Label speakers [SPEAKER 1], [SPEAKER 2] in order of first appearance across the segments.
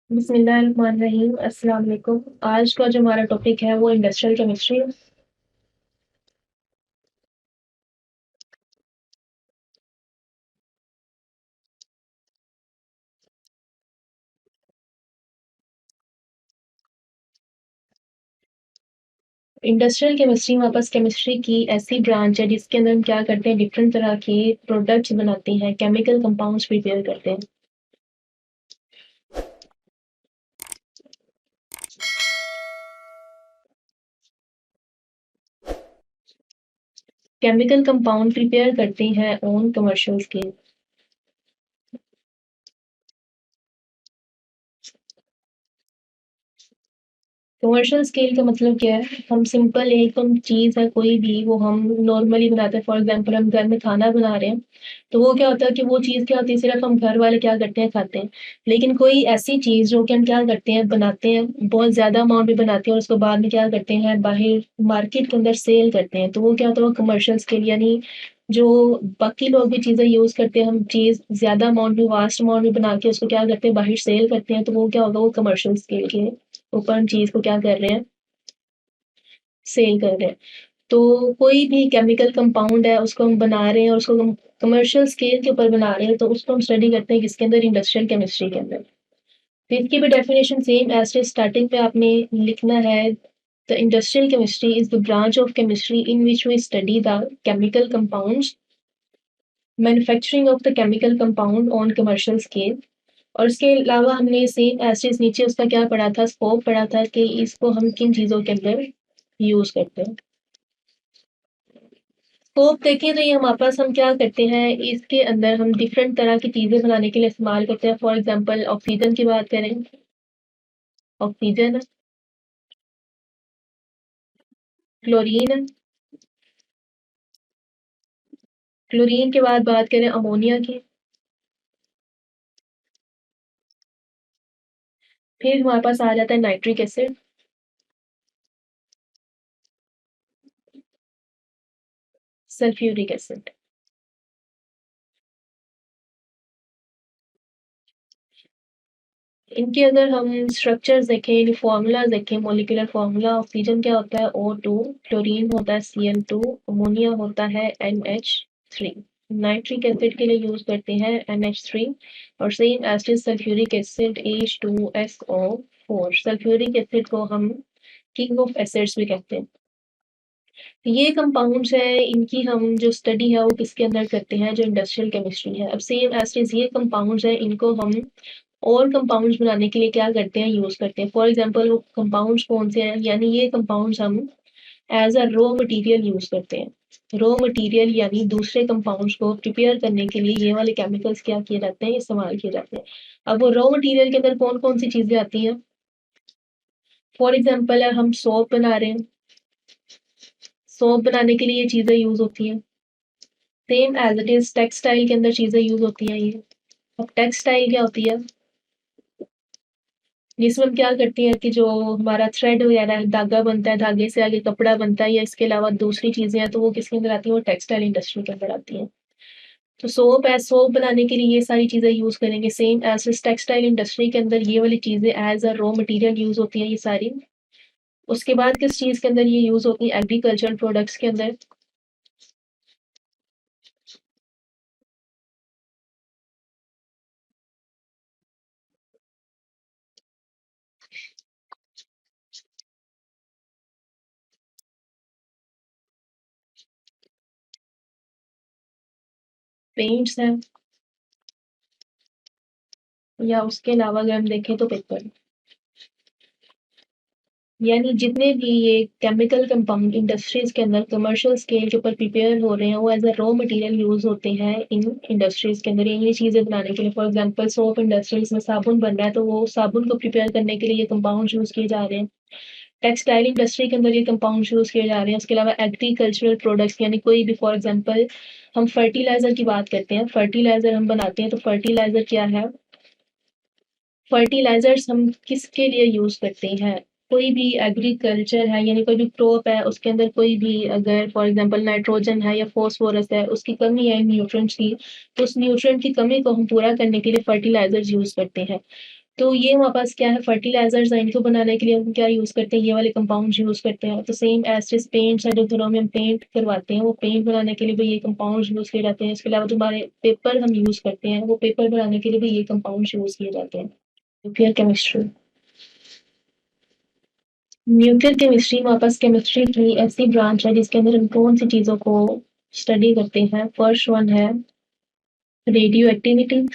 [SPEAKER 1] बिस्मिल्लाहिर्रहमानिर्रहीम अस्सलाम वालेकुम। आज का जो हमारा टॉपिक है वो इंडस्ट्रियल केमिस्ट्री। इंडस्ट्रियल केमिस्ट्री हमारे पास केमिस्ट्री की ऐसी ब्रांच है जिसके अंदर हम क्या करते हैं, डिफरेंट तरह के प्रोडक्ट्स बनाते हैं, केमिकल कंपाउंड्स प्रिपेयर करते हैं। केमिकल कंपाउंड प्रिपेयर करते हैं on commercial scale. Commercial scale का मतलब क्या है, हम सिंपल एक हम चीज़ है कोई भी वो हम नॉर्मली बनाते हैं। फॉर एग्जांपल हम घर में खाना बना रहे हैं तो वो क्या होता है कि वो चीज़ क्या होती है, सिर्फ हम घर वाले क्या करते हैं खाते हैं। लेकिन कोई ऐसी चीज़ जो कि हम क्या करते हैं, बनाते हैं, बहुत ज़्यादा अमाउंट में बनाते हैं और उसको बाद में क्या करते हैं, बाहर मार्केट के अंदर सेल करते हैं, तो वो क्या होता है, वो कमर्शियल स्केल। यानी जो बाकी लोग भी चीज़ें यूज़ करते हैं, हम चीज़ ज़्यादा अमाउंट में, वास्ट अमाउंट में बना के उसको क्या करते हैं, बाहर सेल करते हैं, तो वो क्या होगा, वो कमर्शियल स्केल के ऊपर हम चीज़ को क्या कर रहे हैं, सेल कर रहे हैं। तो कोई भी केमिकल कंपाउंड है उसको हम बना रहे हैं और उसको हम कमर्शियल स्केल के ऊपर बना रहे हैं, तो उसको हम स्टडी करते हैं किसके अंदर, इंडस्ट्रियल केमिस्ट्री के अंदर। तो इसकी भी डेफिनेशन सेम एज स्टार्टिंग पे आपने लिखना है। The industrial chemistry is the branch of chemistry in which we study the chemical compounds, manufacturing of the chemical compound on commercial scale. और इसके अलावा हमने सेम एज नीचे उसका क्या पढ़ा था, स्कोप पढ़ा था कि इसको हम किन चीज़ों के अंदर यूज़ करते हैं। स्कोप देखें तो ये हमारे पास हम क्या करते हैं, इसके अंदर हम डिफरेंट तरह की चीज़ें बनाने के लिए इस्तेमाल करते हैं। फॉर एग्जांपल ऑक्सीजन की बात करें, ऑक्सीजन, क्लोरीन, क्लोरीन के बाद बात करें अमोनिया की, फिर हमारे पास आ जाता है नाइट्रिक एसिड, सल्फ्यूरिक एसिड। इनके अगर हम स्ट्रक्चर्स देखें, यानी फार्मूलाज देखें, मोलिकुलर फार्मूला, ऑक्सीजन क्या होता है O2, क्लोरीन होता है Cl2, अमोनिया होता है NH3, नाइट्रिक एसिड के लिए यूज करते हैं NH3, और same acid sulphuric acid H2SO4। Sulphuric acid को हम किंग ऑफ एसिड्स भी कहते हैं। ये कंपाउंड्स है, इनकी हम जो स्टडी है वो किसके अंदर करते हैं, जो इंडस्ट्रियल केमिस्ट्री है। अब सेम एसिड ये कंपाउंड्स है, इनको हम और कंपाउंड्स बनाने के लिए क्या करते हैं, यूज करते हैं। फॉर एग्जांपल वो कंपाउंड्स कौन से हैं, यानी ये कंपाउंड्स हम as a raw material use करते हैं। रॉ मटेरियल यानी दूसरे कंपाउंड्स को प्रिपेयर करने के लिए ये वाले केमिकल्स क्या किए जाते हैं, इस्तेमाल किए जाते हैं। अब वो रॉ मटेरियल के अंदर कौन कौन सी चीजें आती हैं, फॉर एग्जाम्पल हम सोप बना रहे हैं, सोप बनाने के लिए ये चीजें यूज होती हैं। Same as it is textile के अंदर चीजें यूज होती हैं ये। अब टेक्सटाइल क्या होती है, जिसमें हम क्या करते हैं कि जो हमारा थ्रेड वगैरह है, धागा बनता है, धागे से आगे कपड़ा बनता है, या इसके अलावा दूसरी चीजें हैं, तो वो किसके अंदर आती है, वो टेक्सटाइल इंडस्ट्री के अंदर आती हैं। तो सोप है, सोप बनाने के लिए ये सारी चीजें यूज करेंगे। सेम एज टेक्सटाइल इंडस्ट्री के अंदर ये वाली चीजें as a raw material use होती हैं ये सारी। उसके बाद किस चीज के अंदर ये यूज होती है, एग्रीकल्चर प्रोडक्ट्स के अंदर। पेंट्स हैं, या उसके अलावा अगर हम देखें तो पेपर। यानी जितने भी ये केमिकल कंपाउंड इंडस्ट्रीज के अंदर कमर्शियल स्केल के ऊपर प्रिपेयर हो रहे हैं, वो as a raw material use होते हैं इन इंडस्ट्रीज के अंदर, ये चीजें बनाने के लिए। फॉर एग्जांपल सोप इंडस्ट्रीज में साबुन बन रहा है, तो वो साबुन को प्रिपेयर करने के लिए ये कंपाउंड यूज किए जा रहे हैं। टेक्सटाइल इंडस्ट्री के अंदर ये कंपाउंड यूज किए जा रहे हैं। उसके अलावा एग्रीकल्चरल प्रोडक्ट्स, यानी कोई भी, फॉर एग्जाम्पल हम फर्टिलाइजर की बात करते हैं, फर्टिलाइजर हम बनाते हैं, तो फर्टिलाइजर क्या है, फर्टिलाइजर्स हम किसके लिए यूज करते हैं, कोई भी एग्रीकल्चर है, यानी कोई भी क्रॉप है, उसके अंदर कोई भी अगर फॉर एग्जांपल नाइट्रोजन है या फॉस्फोरस है, उसकी कमी है न्यूट्रिएंट्स की, तो उस न्यूट्रिएंट की कमी को हम पूरा करने के लिए फर्टिलाइजर्स यूज करते हैं। तो ये हमारे पास क्या है, फर्टिलाइजर्स हैं, इनको बनाने के लिए हम क्या यूज़ करते हैं, ये वाले कंपाउंड्स यूज़ करते हैं। तो सेम एज पेंट्स है, जो घरों में हम पेंट करवाते हैं, वो पेंट बनाने के लिए भी ये कंपाउंड्स यूज़ किए जाते हैं। इसके अलावा जो हमारे पेपर हम यूज़ करते हैं, वो पेपर बनाने के लिए भी ये कंपाउंड्स यूज़ किए जाते हैं। Nuclear chemistry. न्यूक्लियर केमिस्ट्री हमारे पास केमिस्ट्री की ऐसी ब्रांच है जिसके अंदर हम कौन सी चीज़ों को स्टडी करते हैं। फर्स्ट वन है रेडियो एक्टिविटी।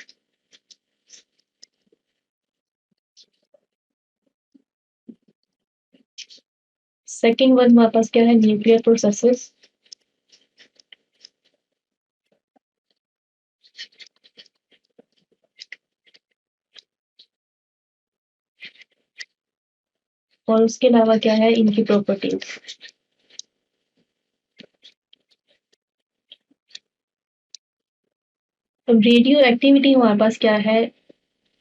[SPEAKER 1] सेकेंड वन हमारे पास क्या है, न्यूक्लियर प्रोसेसेस। और उसके अलावा क्या है, इनकी प्रॉपर्टीज। अब रेडियो एक्टिविटी हमारे पास क्या है,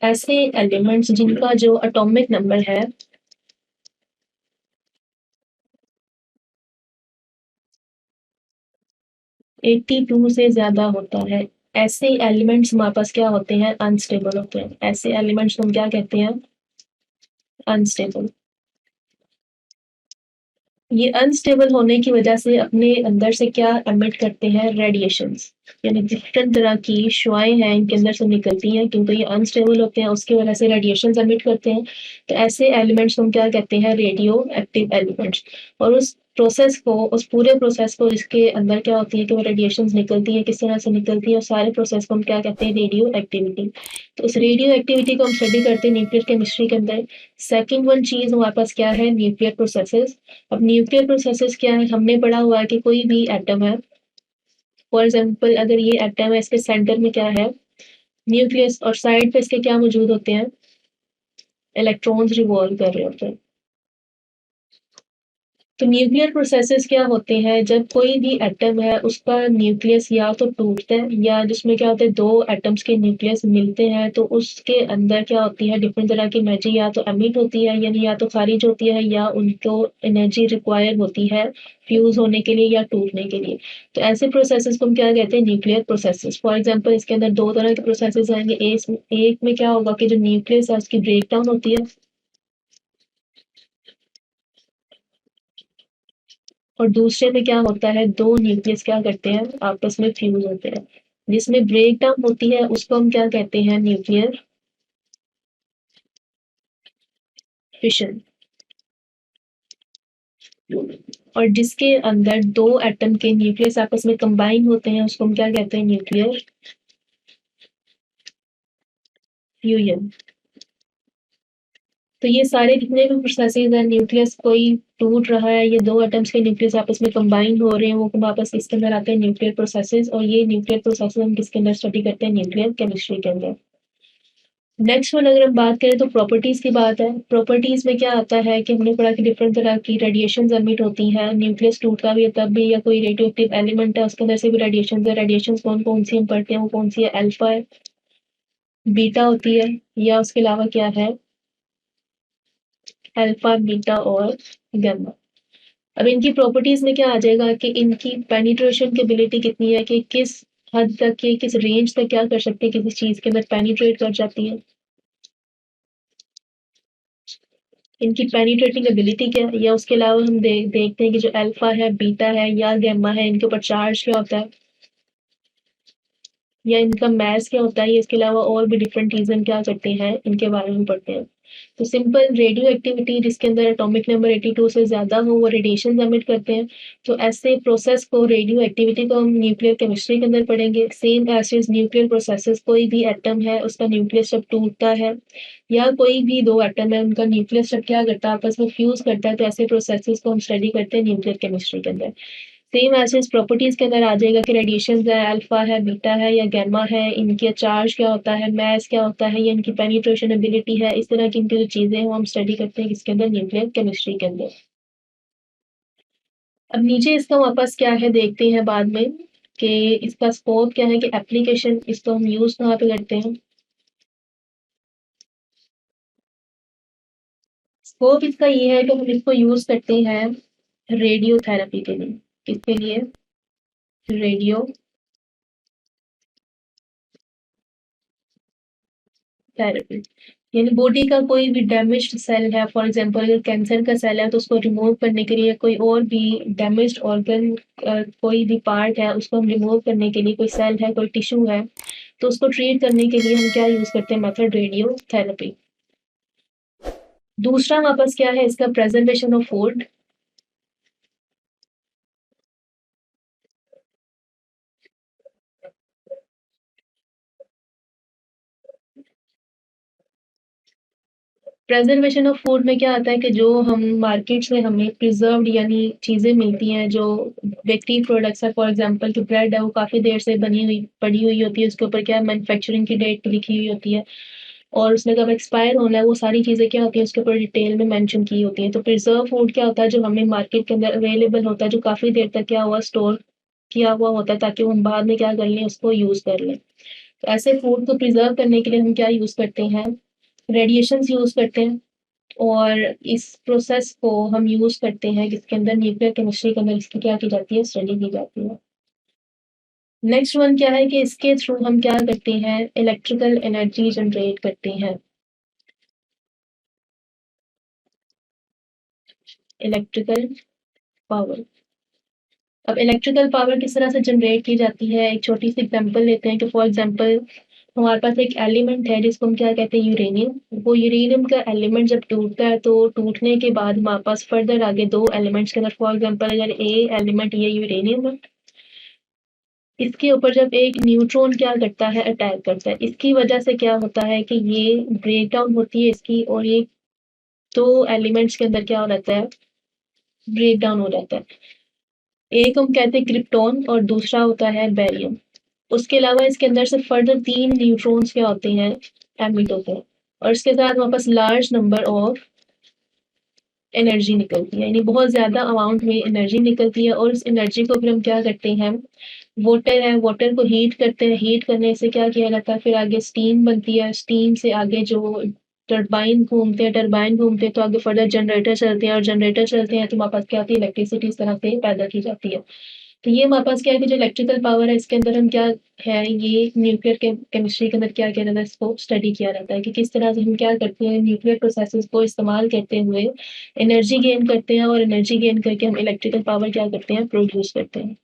[SPEAKER 1] ऐसे एलिमेंट्स जिनका जो एटॉमिक नंबर है 82 से ज्यादा होता है, ऐसे एलिमेंट्स हमारे पास क्या होते हैं, अनस्टेबल होते हैं। ऐसे एलिमेंट्स हम क्या कहते हैं, अनस्टेबल। ये अनस्टेबल होने की वजह से अपने अंदर से क्या एमिट करते हैं, रेडिएशंस, यानी डिफरेंट तरह की शुआएं हैं इनके अंदर से निकलती हैं, क्योंकि ये अनस्टेबल होते हैं, उसकी वजह से रेडिएशंस एमिट करते हैं। तो ऐसे एलिमेंट्स हम क्या कहते हैं, रेडियो एक्टिव एलिमेंट्स। और उस प्रोसेस को, उस पूरे प्रोसेस को, जिसके अंदर क्या होती है कि वो रेडिएशंस निकलती है, किस तरह से निकलती है, और सारे प्रोसेस को हम क्या कहते हैं, रेडियो एक्टिविटी। तो उस रेडियो एक्टिविटी को हम स्टडी करते हैं न्यूक्लियर केमिस्ट्री के अंदर। सेकेंड वन चीज हमारे पास क्या है, न्यूक्लियर प्रोसेसेस। अब न्यूक्लियर प्रोसेसेस क्या है, हमने पढ़ा हुआ है कि कोई भी एटम है, फॉर एग्जांपल अगर ये एटम है, इसके सेंटर में क्या है, न्यूक्लियस, और साइड पे इसके क्या मौजूद होते हैं, इलेक्ट्रॉन्स रिवॉल्व कर रहे होते हैं। तो न्यूक्लियर प्रोसेसेस क्या होते हैं, जब कोई भी एटम है उसका न्यूक्लियस या तो टूटता है, या जिसमें क्या होता है, दो एटम्स के न्यूक्लियस मिलते हैं, तो उसके अंदर क्या होती है, डिफरेंट तरह की एनर्जी या तो एमिट होती है, यानी या तो खारिज होती है, या उनको एनर्जी रिक्वायर होती है फ्यूज होने के लिए या टूटने के लिए। तो ऐसे प्रोसेसेस को हम क्या कहते हैं, न्यूक्लियर प्रोसेसेस। फॉर एग्जाम्पल इसके अंदर दो तरह के प्रोसेसेस आएंगे। एक में क्या होगा कि जो न्यूक्लियस है उसकी ब्रेक डाउन होती है, और दूसरे में क्या होता है, दो न्यूक्लियस क्या करते हैं, आपस में फ्यूज होते हैं। जिसमें ब्रेक डाउन होती है उसको हम क्या कहते हैं, न्यूक्लियर फिशन। और जिसके अंदर दो एटम के न्यूक्लियस आपस में कंबाइन होते हैं उसको हम क्या कहते हैं, न्यूक्लियर फ्यूजन। तो ये सारे जितने भी प्रोसेसेस हैं, न्यूक्लियस कोई टूट रहा है, ये दो एटम्स के न्यूक्लियस आपस में कंबाइन हो रहे हैं, वो वापस किसके अंदर आते हैं, न्यूक्लियर प्रोसेसेस। और ये न्यूक्लियर प्रोसेसेस हम किसके अंदर स्टडी करते हैं, न्यूक्लियर केमिस्ट्री के अंदर। नेक्स्ट वन अगर हम बात करें तो प्रॉपर्टीज की बात है। प्रॉपर्टीज में क्या आता है कि हमने पढ़ा कि डिफरेंट तरह की रेडिएशन एमिट होती हैं, न्यूक्लियस टूटता भी है तब भी, या कोई रेडियो एक्टिव एलिमेंट है उसके अंदर से भी रेडिएशन है। रेडिएशन कौन कौन सी हम पढ़ते हैं, वो कौन सी है, अल्फा है, बीटा होती है, या उसके अलावा क्या है, अल्फा, बीटा और गामा। अब इनकी प्रॉपर्टीज में क्या आ जाएगा कि इनकी पेनिट्रेशन की एबिलिटी कितनी है, कि किस हद तक, ये किस रेंज तक क्या कर सकते हैं, किसी चीज के अंदर पेनिट्रेट कर जाती है। इनकी पेनिट्रेटिंग एबिलिटी क्या है, या उसके अलावा हम देखते हैं कि जो अल्फा है, बीटा है या गैमा है, इनके ऊपर चार्ज क्या होता है, या इनका मैस क्या होता है। इसके अलावा और भी डिफरेंट चीजें क्या करते हैं, इनके बारे में पढ़ते हैं। तो सिंपल रेडियो एक्टिविटी जिसके अंदर एटॉमिक नंबर 82 से ज्यादा हो, वो रेडिएशन एमिट करते हैं। तो ऐसे प्रोसेस को, रेडियो एक्टिविटी को हम न्यूक्लियर केमिस्ट्री के अंदर पढ़ेंगे। सेम एज न्यूक्लियर प्रोसेसेस, कोई भी एटम है उसका न्यूक्लियस जब टूटता है, या कोई भी दो एटम है उनका न्यूक्लियस जब क्या करता है, आपस में फ्यूज करता है, तो ऐसे प्रोसेसेस को हम स्टडी करते हैं न्यूक्लियर केमिस्ट्री के अंदर। सेम ऐसे इस प्रॉपर्टीज के अंदर आ जाएगा कि रेडिएशन है, अल्फा है, बीटा है या गैमा है, इनके चार्ज क्या होता है, मैस क्या होता है, या इनकी पेनिट्रेशन एबिलिटी है। इस तरह की इनकी जो चीजें हैं वो हम स्टडी करते हैं किसके अंदर, न्यूक्लियर केमिस्ट्री के अंदर। अब नीचे इसका वापस क्या है देखते हैं बाद में, कि इसका स्कोप क्या है, कि एप्लीकेशन इसको हम यूज कहाँ पे करते हैं। स्कोप इसका ये है कि हम इसको यूज करते हैं रेडियो थेरेपी के लिए। किसके लिए, रेडियो थेरेपी। यानी बॉडी का कोई भी डैमेज्ड सेल है, फॉर एग्जांपल अगर कैंसर का सेल है तो उसको रिमूव करने के लिए, कोई और भी डैमेज्ड ऑर्गन कोई भी पार्ट है उसको हम रिमूव करने के लिए, कोई सेल है कोई टिश्यू है तो उसको ट्रीट करने के लिए हम क्या यूज़ करते हैं, मेथड रेडियोथेरेपी। दूसरा हमारे पास क्या है इसका, preservation of food. Preservation of food में क्या आता है कि जो हम मार्केट से हमें प्रिजर्व्ड यानी चीज़ें मिलती हैं, जो बेकरी प्रोडक्ट्स है, फॉर एग्जांपल कि ब्रेड है वो काफ़ी देर से बनी हुई पड़ी हुई होती है, उसके ऊपर क्या है मैन्युफैक्चरिंग की डेट लिखी हुई होती है और उसने कब एक्सपायर होना है, वो सारी चीज़ें क्या होती हैं उसके ऊपर डिटेल में मेंशन की होती हैं। तो प्रिजर्व फूड क्या होता है, जो हमें मार्केट के अंदर अवेलेबल होता है, जो काफ़ी देर तक क्या हुआ स्टोर किया हुआ होता है ताकि वो हम बाद में क्या कर लें, उसको यूज़ कर लें। तो ऐसे फूड को प्रिजर्व करने के लिए हम क्या यूज़ करते हैं, रेडिएशंस यूज़ करते हैं और इस प्रोसेस को हम यूज़ करते हैं जिसके अंदर न्यूक्लियर केमिस्ट्री के अंदर इसकी क्या की जाती है, स्टडी की जाती है। नेक्स्ट वन क्या है कि इसके थ्रू हम क्या करते हैं, इलेक्ट्रिकल एनर्जी जनरेट करते हैं। Electrical power. अब इलेक्ट्रिकल पावर किस तरह से जनरेट की जाती है, एक छोटी सी एग्जांपल लेते हैं कि फॉर एग्जांपल हमारे पास एक एलिमेंट है जिसको हम क्या कहते हैं, यूरेनियम। वो यूरेनियम का एलिमेंट जब टूटता है तो टूटने के बाद हमारे पास फर्दर आगे दो एलिमेंट्स के अंदर, फॉर एग्जांपल अगर ए एलिमेंट ये यूरेनियम है, इसके ऊपर जब एक न्यूट्रॉन क्या करता है, अटैक करता है, इसकी वजह से क्या होता है कि ये ब्रेक डाउन होती है इसकी और ये दो एलिमेंट्स के अंदर क्या हो जाता है, ब्रेक डाउन हो जाता है। एक हम कहते हैं क्रिप्टॉन और दूसरा होता है बेरियम। उसके अलावा इसके अंदर से फर्दर 3 न्यूट्रॉन्स क्या होते हैं, एमिट होते हैं और इसके साथ हमारे पास लार्ज नंबर ऑफ एनर्जी निकलती है, यानी बहुत ज़्यादा अमाउंट में एनर्जी निकलती है और इस एनर्जी को फिर हम क्या करते हैं, वाटर है, वाटर को हीट करते हैं, हीट करने से क्या किया जाता है, फिर आगे स्टीम बनती है, स्टीम से आगे जो टरबाइन घूमते हैं तो आगे फर्दर जनरेटर चलते हैं और जनरेटर चलते हैं तो हमारे पास क्या होती है, इलेक्ट्रिसिटी इस तरह से पैदा की जाती है। तो ये हमारे पास क्या है कि जो इलेक्ट्रिकल पावर है इसके अंदर हम क्या है, ये न्यूक्लियर केमिस्ट्री के अंदर क्या किया जाता है, इसको स्टडी किया जाता है कि किस तरह से हम क्या करते हैं, न्यूक्लियर प्रोसेसेस को इस्तेमाल करते हुए एनर्जी गेन करते हैं और एनर्जी गेन करके हम इलेक्ट्रिकल पावर क्या करते हैं, प्रोड्यूस करते हैं।